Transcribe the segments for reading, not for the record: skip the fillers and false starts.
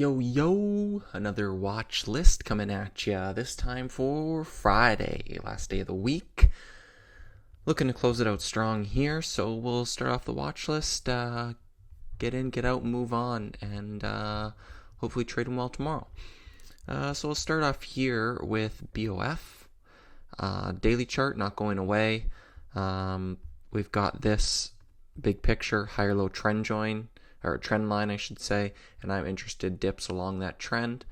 Yo, yo, another watch list coming at ya. This time for Friday, last day of the week. Looking to close it out strong here, so we'll start off the watch list. Get in, get out, move on, and hopefully trade them well tomorrow. So we'll start off here with BOF. Daily chart not going away. We've got this big picture, higher low trend join, or trend line, I should say, and I'm interested dips along that trend,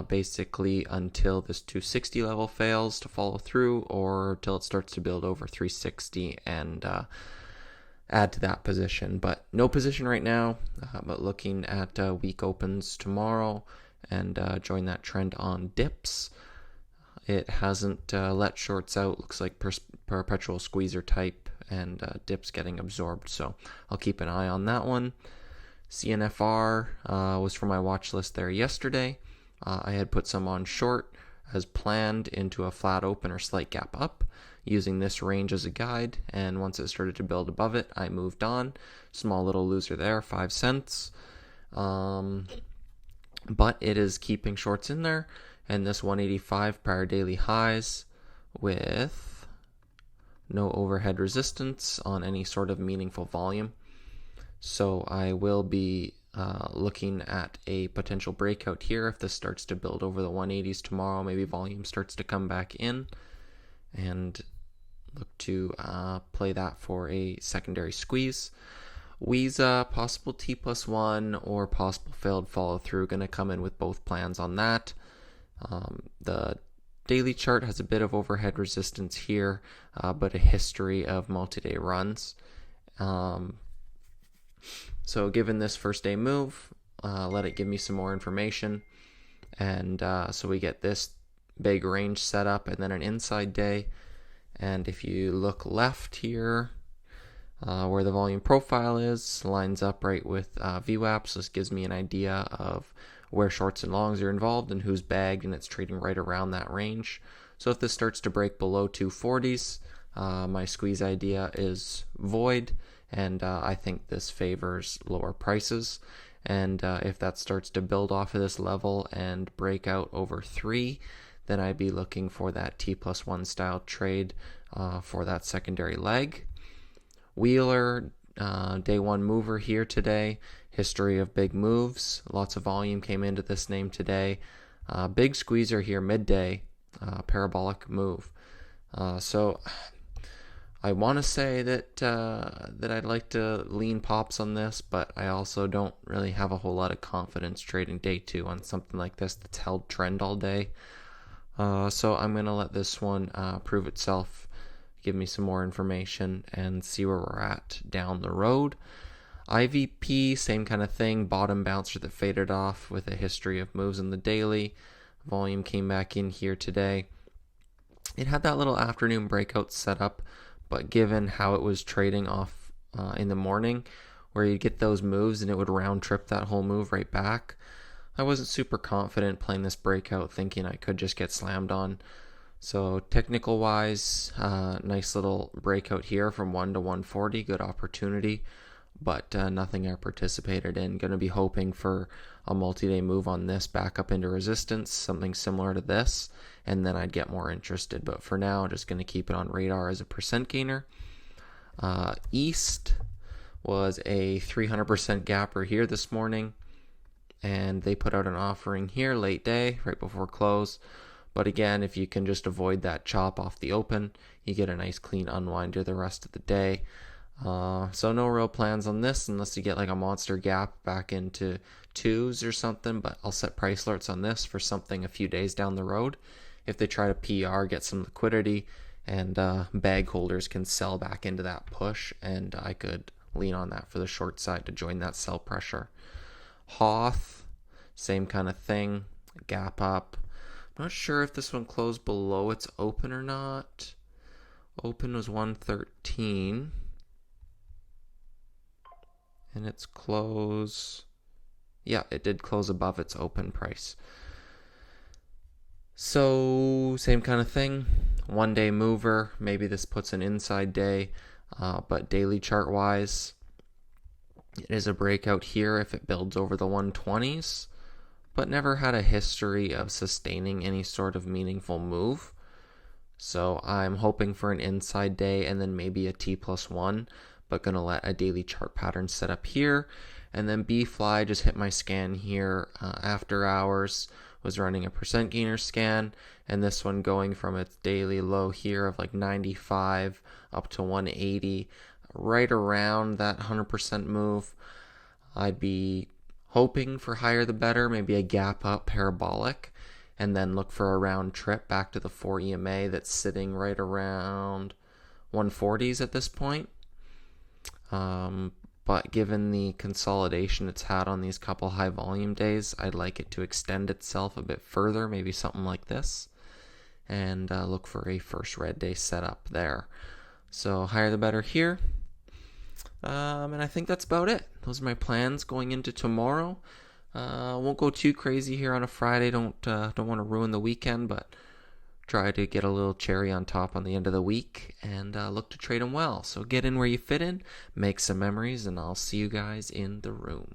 basically until this 260 level fails to follow through, or till it starts to build over 360 and add to that position. But no position right now, but looking at week opens tomorrow and join that trend on dips. It hasn't let shorts out. Looks like perpetual squeezer type and dips getting absorbed. So I'll keep an eye on that one. CNFR was for my watch list there yesterday. I had put some on short as planned into a flat open or slight gap up using this range as a guide. And once it started to build above it, I moved on. Small little loser there, 5 cents. But it is keeping shorts in there. And this 185 prior daily highs with no overhead resistance on any sort of meaningful volume. So I will be looking at a potential breakout here if this starts to build over the 180s tomorrow. Maybe volume starts to come back in, and look to play that for a secondary squeeze. Visa, possible T+1 or possible failed follow through. Going to come in with both plans on that. The daily chart has a bit of overhead resistance here, but a history of multi-day runs. So given this first day move, let it give me some more information. And so we get this big range set up and then an inside day. And if you look left here, where the volume profile is, lines up right with VWAP. So this gives me an idea of where shorts and longs are involved and who's bagged, and it's trading right around that range. So if this starts to break below 240s, my squeeze idea is void, and I think this favors lower prices. And if that starts to build off of this level and break out over 3, then I'd be looking for that T+1 style trade for that secondary leg. Wheeler, day one mover here today. History of big moves. Lots of volume came into this name today. Big squeezer here midday. Parabolic move. So I want to say that I'd like to lean pops on this, but I also don't really have a whole lot of confidence trading day 2 on something like this that's held trend all day. So I'm going to let this one prove itself, give me some more information, and see where we're at down the road. IVP, same kind of thing, bottom bouncer that faded off with a history of moves in the daily. Volume came back in here today. It had that little afternoon breakout set up, but given how it was trading off in the morning, where you get those moves and it would round trip that whole move right back, I wasn't super confident playing this breakout, thinking I could just get slammed on. So technical wise, nice little breakout here from 1 to 140, good opportunity, but nothing I participated in. Going to be hoping for a multi-day move on this back up into resistance, something similar to this, and then I'd get more interested. But for now, I'm just going to keep it on radar as a percent gainer. East was a 300% gapper here this morning, and they put out an offering here late day, right before close. But again, if you can just avoid that chop off the open, you get a nice clean unwind to the rest of the day. So no real plans on this unless you get like a monster gap back into 2s or something, but I'll set price alerts on this for something a few days down the road. If they try to PR, get some liquidity, and bag holders can sell back into that push, and I could lean on that for the short side to join that sell pressure. Hoth, same kind of thing, gap up. I'm not sure if this one closed below its open or not. Open was 113. And its close, yeah, it did close above its open price. So same kind of thing, 1 day mover. Maybe this puts an inside day, but daily chart wise, it is a breakout here if it builds over the 120s. but never had a history of sustaining any sort of meaningful move. So I'm hoping for an inside day and then maybe a T+1, but gonna let a daily chart pattern set up here. And then B-Fly just hit my scan here after hours, was running a percent gainer scan, and this one going from its daily low here of like 95 up to 180, right around that 100% move. I'd be hoping for higher the better, maybe a gap up parabolic, and then look for a round trip back to the 4 EMA that's sitting right around 140s at this point. But given the consolidation it's had on these couple high volume days, I'd like it to extend itself a bit further, maybe something like this, and look for a first red day setup there. So higher the better here. And I think that's about it. Those are my plans going into tomorrow. Won't go too crazy here on a Friday. Don't want to ruin the weekend, but try to get a little cherry on top on the end of the week and look to trade them well. So get in where you fit in, make some memories, and I'll see you guys in the room.